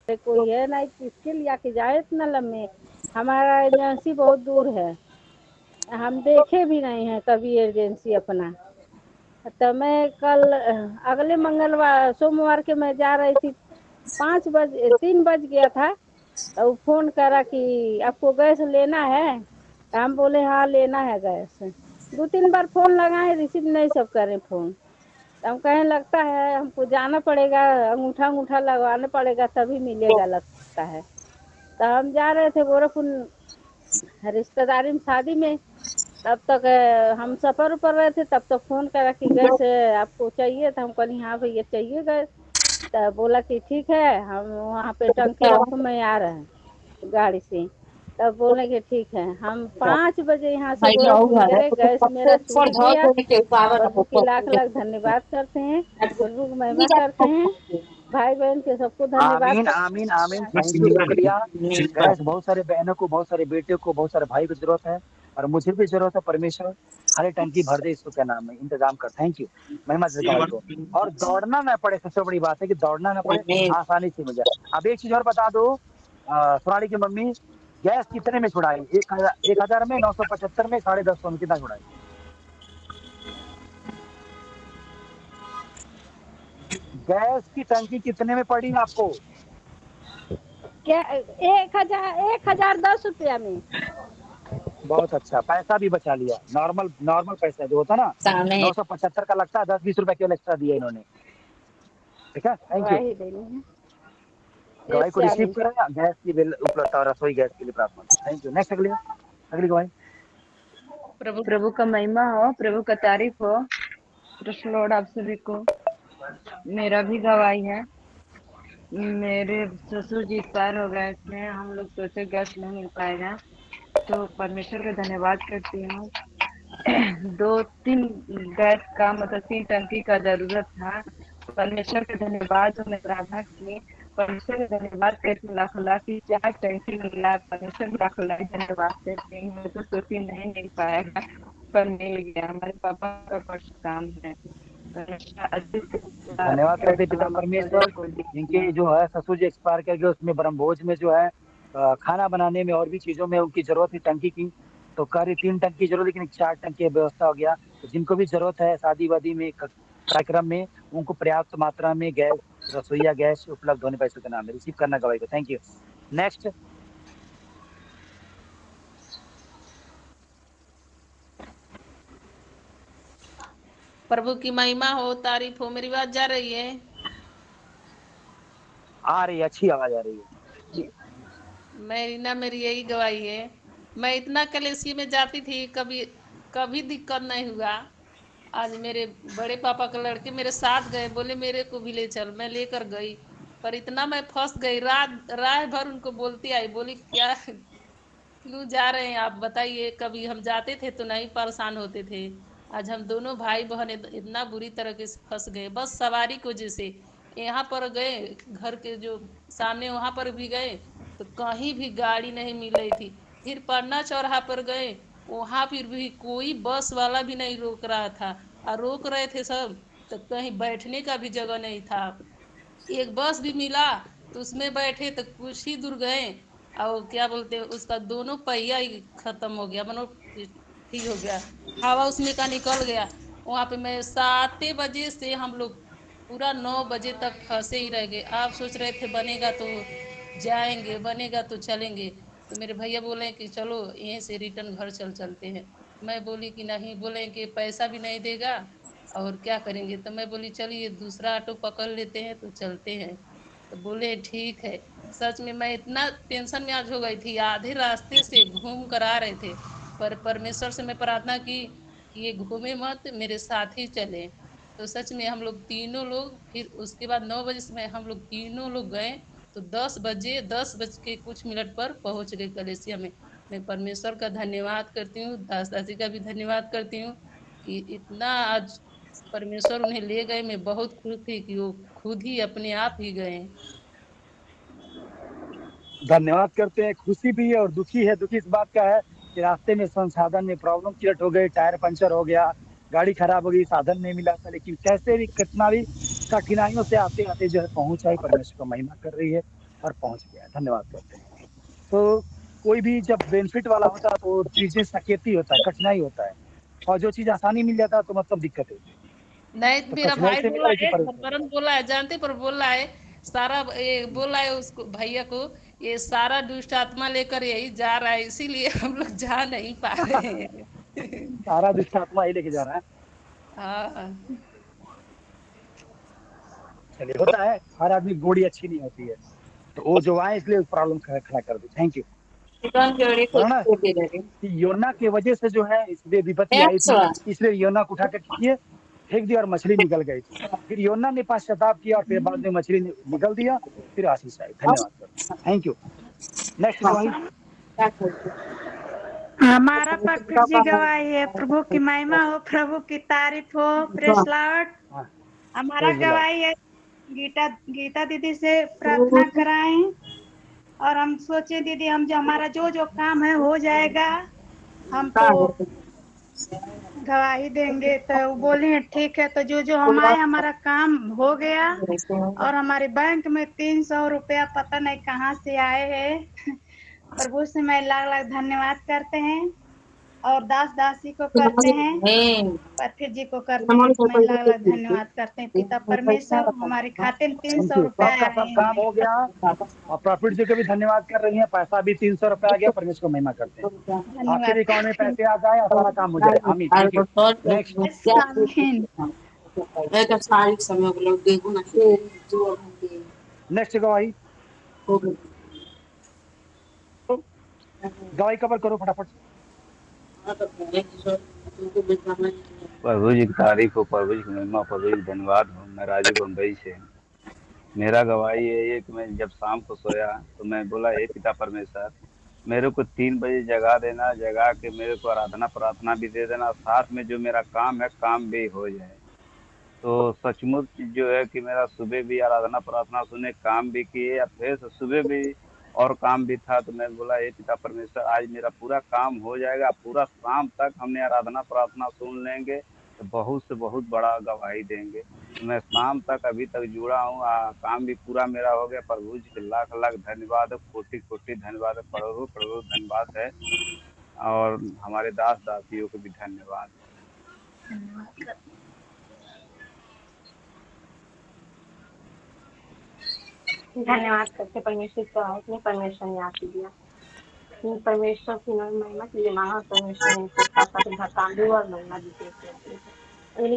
कोई है नहीं किसके लिए आके जाए इतना लम्बे। हमारा एजेंसी बहुत दूर है, हम देखे भी नहीं है कभी एजेंसी अपना। तो मैं कल अगले मंगलवार सोमवार के मैं जा रही थी, 5 बज 3 बज गया था। तो फोन करा कि आपको गैस लेना है, तो हम बोले हाँ लेना है गैस। 2-3 बार फोन लगाए, रिसीव नहीं सब करें फोन। तो हम कहें लगता है हमको जाना पड़ेगा, अंगूठा अंगूठा लगवाना पड़ेगा तभी मिलेगा लगता है। तो हम जा रहे थे गोरखपुर रिश्तेदारी में शादी में। तब तक हम सफर पर रहे थे, तब तक फोन करा कि गैस आपको चाहिए। तो हम कहली हाँ भैया चाहिए गैस। तो बोला कि ठीक है हम वहाँ पे टंकी रखो, मैं आ रहे हैं गाड़ी से। तब बोले कि ठीक है। हम 5 बजे यहाँ से गोरखपुर निकले, गैस मेरा छूट गया। प्रभु की लाख लाख धन्यवाद करते हैं, प्रभु की महिमा करते हैं, भाई बहन के सबको धन्यवाद आमीन करते आमीन आमीन, थैंक यू, शुक्रिया। गैस बहुत सारे बहनों को, बहुत सारे बेटे को, बहुत सारे भाई को जरूरत है, और मुझे भी जरूरत है। परमेश्वर खाली टंकी भर दे, इसको क्या नाम है, इंतजाम कर। थैंक यू, महिमा से भाई को। और दौड़ना ना पड़े, सबसे बड़ी बात है कि दौड़ना ना पड़े, आसानी से हो जाए। अब एक चीज और बता दो, सोनाली की मम्मी, गैस कितने में छुड़ाई? 1,000 में, 975 में, 150 में, कितना छुड़ाई? गैस की टंकी कितने में पड़ी आपको? क्या 1,010 रुपया में। बहुत अच्छा, पैसा भी बचा लिया। नॉर्मल नॉर्मल पैसा जो होता है ना, 975 का लगता है, 10-20 रुपए केवल एक्स्ट्रा दिए इन्होंने। ठीक है, थैंक यू। गवाही देनी है। गवाही यस को रिसीव आमीन। करें, गैस की बिल उपलब्धता और रसोई गैस के लिए प्रार्थना। Thank you. नेक्स्ट, अगली अगली गवाही। प्रभु प्रभु का महिमा हो, प्रभु का तारीफ हो। कृष्ण लॉर्ड आप सभी को। मेरा भी गवाही है। मेरे ससुर जी एक्सपायर हो गए थे, हम लोग सोचे गैस नहीं मिल पाएगा, तो परमेश्वर का धन्यवाद करती हूँ। 2-3 गैस का मतलब 3 टंकी का जरूरत था। परमेश्वर का धन्यवाद, मैं प्रार्थना की, परमेश्वर का धन्यवाद करके लाखों लाख की 4 टंकी मिला। परमेश्वर का लाखों लाख धन्यवाद करती हूँ। मैं तो सोची नहीं मिल पाएगा, पर मिल गया। हमारे पापा का फर्स्ट काम है। परमेश्वर अच्छे से धन्यवाद करते हैं पिता सलामत परमेश्वर, को जिनके दिया। जो है ससुर जी एक्सपायर कर गए, उसमें ब्रह्मभोज में जो है खाना बनाने में और भी चीजों में उनकी जरूरत थी टंकी की। तो कार्य 3 टंकी जरूरत, लेकिन 4 टंकी की व्यवस्था हो गया। तो जिनको भी जरूरत है शादी वादी में, कार्यक्रम में, उनको पर्याप्त मात्रा में गैस, रसोईया गैस उपलब्ध होने पर इसका नाम है। रिसीव करना गवाही को। Thank you. नेक्स्ट। प्रभु की महिमा हो, तारीफ हो। मेरी बात जा रही है? आ रही है, अच्छी आवाज आ रही है। मेरी यही गवाही है। मैं इतना कलेसी में जाती थी, कभी कभी दिक्कत नहीं हुआ। आज मेरे बड़े पापा के लड़के मेरे साथ गए, बोले मेरे को भी ले चल, मैं लेकर गई। पर इतना मैं फंस गई, रात राह भर उनको बोलती आई, बोली क्या क्यों जा रहे हैं आप बताइए। कभी हम जाते थे तो नहीं परेशान होते थे, आज हम दोनों भाई बहन इतना बुरी तरीके से फंस गए। बस सवारी की वजह से यहाँ पर गए, घर के जो सामने वहाँ पर भी गए तो कहीं भी गाड़ी नहीं मिल रही थी। फिर पन्ना चौराहा पर गए, वहाँ फिर भी कोई बस वाला भी नहीं रोक रहा था, और रोक रहे थे सब तो कहीं बैठने का भी जगह नहीं था। एक बस भी मिला तो उसमें बैठे तो कुछ ही दूर गए, और क्या बोलते हैं उसका दोनों पहिया ही खत्म हो गया, मनो ठीक हो गया, हवा उसमें का निकल गया। वहाँ पे मैं 7 बजे से हम लोग पूरा 9 बजे तक फंसे ही रह गए। आप सोच रहे थे बनेगा तो जाएंगे, बनेगा तो चलेंगे। तो मेरे भैया बोले कि चलो यहीं से रिटर्न घर चलते हैं। मैं बोली कि नहीं, बोले कि पैसा भी नहीं देगा और क्या करेंगे। तो मैं बोली चलिए दूसरा ऑटो पकड़ लेते हैं तो चलते हैं। तो बोले ठीक है। सच में मैं इतना टेंशन में आज हो गई थी, आधे रास्ते से घूम कर आ रहे थे, पर परमेश्वर से मैं प्रार्थना की कि ये घूमे मत, मेरे साथ ही चले। तो सच में हम लोग तीनों लोग, फिर उसके बाद 9 बजे से हम लोग तीनों लोग गए, तो 10 बजे 10 बज के कुछ मिनट पर पहुंच गए कलेसिया में। मैं परमेश्वर का धन्यवाद करती हूँ, दास दासी का भी धन्यवाद करती हूँ कि इतना आज परमेश्वर उन्हें ले गए। मैं बहुत खुश थी कि वो खुद ही अपने आप ही गए। धन्यवाद करते हैं। खुशी भी है और दुखी है। दुखी इस बात का है कि रास्ते में संसाधन में प्रॉब्लम क्रिएट हो गई, टायर पंचर हो गया, गाड़ी खराब हो गई, साधन नहीं मिला था, लेकिन कैसे भी कितना भी कठिनाइयों से आते आते जो है पहुंच आई। परमेश्वर को महिमा कर रही है। और पहुंच गया। धन्यवाद करते हैं। तो कोई भी जब बेनिफिट वाला होता है तो चीजें सकेती होता है, कठिनाई होता है, और जो चीज आसानी मिल जाता है तो मतलब दिक्कत होती है। नहीं, तो मेरा कठिनाई भाई से बोला मिला है कि है, परेशानी। धर्मवरन बोला है, जानते पर बोला है सारा, ये बोला है उसको भैया को, ये सारा दुष्ट आत्मा लेकर यही जा रहा है, इसीलिए हम लोग जा नहीं पा रहे हैं। सारा दुष्ट आत्मा ही लेके जा रहा है। हाँ। चलिए, होता है, हर आदमी की गोड़ी अच्छी नहीं होती है, तो वो जो आए इसलिए प्रॉब्लम खड़ा कर दी। Thank you. वरना कि योना की वजह से जो है इसलिए विपत्ति आई थी, इसलिए योना को उठा कर किए फेंक दिया और मछली निकल गई थी। फिर योना ने पश्चाताप किया और फिर बाद में मछली निकल दिया, फिर आशीष आई। धन्यवाद सर, थैंक यू। नेक्स्ट गवाही। हमारा प्रकट जी गवाही है, प्रभु की महिमा हो, प्रभु की तारीफ हो। Press Lord. हाँ, हमारा प्रेज द लॉर्ड। गवाही है, गीता गीता दीदी से प्रार्थना कराएं, और हम सोचे दीदी हम जो हमारा जो जो काम है हो जाएगा, हम तो गवाही देंगे। तो वो बोली ठीक है। तो जो जो हम आए हमारा काम हो गया, और हमारे बैंक में 300 रुपया पता नहीं कहाँ से आए हैं। प्रभु से मैं लाख लाख धन्यवाद करते हैं, और दास दासी को करते हैं, पथिर जी को करते हैं। मैं लाख लाख धन्यवाद करते हैं। पिता परमेश्वर, हमारे खाते में तीन थैंक सौ यू, रुपया सबका आए सब काम हैं। हो गया। और प्रॉफिट जी को भी धन्यवाद कर रही है, पैसा भी 300 रुपया आ गया। परमेश्वर को महिमा करते हैं। आपके धन्यवाद भी अकाउंट में करते हैं। पैसे आ जाए और सारा काम हो जाए। आमीन। Thank you. नेक्स्ट। आमीन। नेक्स्ट गवाही। गवाही कवर करो फटाफट से। प्रभु जी की तारीफ हो, प्रभु जी की महिमा, प्रभु जी का धन्यवाद हो। मैं राजू बम्बई से। मेरा गवाही है ये कि मैं जब शाम को सोया तो मैं बोला, हे पिता परमेश्वर, मेरे को 3 बजे जगा देना, जगा के मेरे को आराधना प्रार्थना भी दे देना, साथ में जो मेरा काम है काम भी हो जाए। तो सचमुच जो है कि मेरा सुबह भी आराधना प्रार्थना सुने, काम भी किए, या फिर सुबह भी और काम भी था। तो मैं बोला, हे पिता परमेश्वर, आज मेरा पूरा काम हो जाएगा, पूरा शाम तक हमने आराधना प्रार्थना सुन लेंगे, तो बहुत से बहुत बड़ा गवाही देंगे। तो मैं शाम तक अभी तक जुड़ा हूँ, काम भी पूरा मेरा हो गया। प्रभु जी के लाख लाख धन्यवाद है, कोटि कोटि धन्यवाद है। प्रभु प्रभु धन्यवाद है, और हमारे दास दासियों को भी धन्यवाद है। धन्यवाद करते परमेश्वर का, अपने परमेश्वर ने आशीष दिया। परमेश्वर की महिमा के लिए, महान परमेश्वर ने इनको खासा घटांडू और महिमा दी।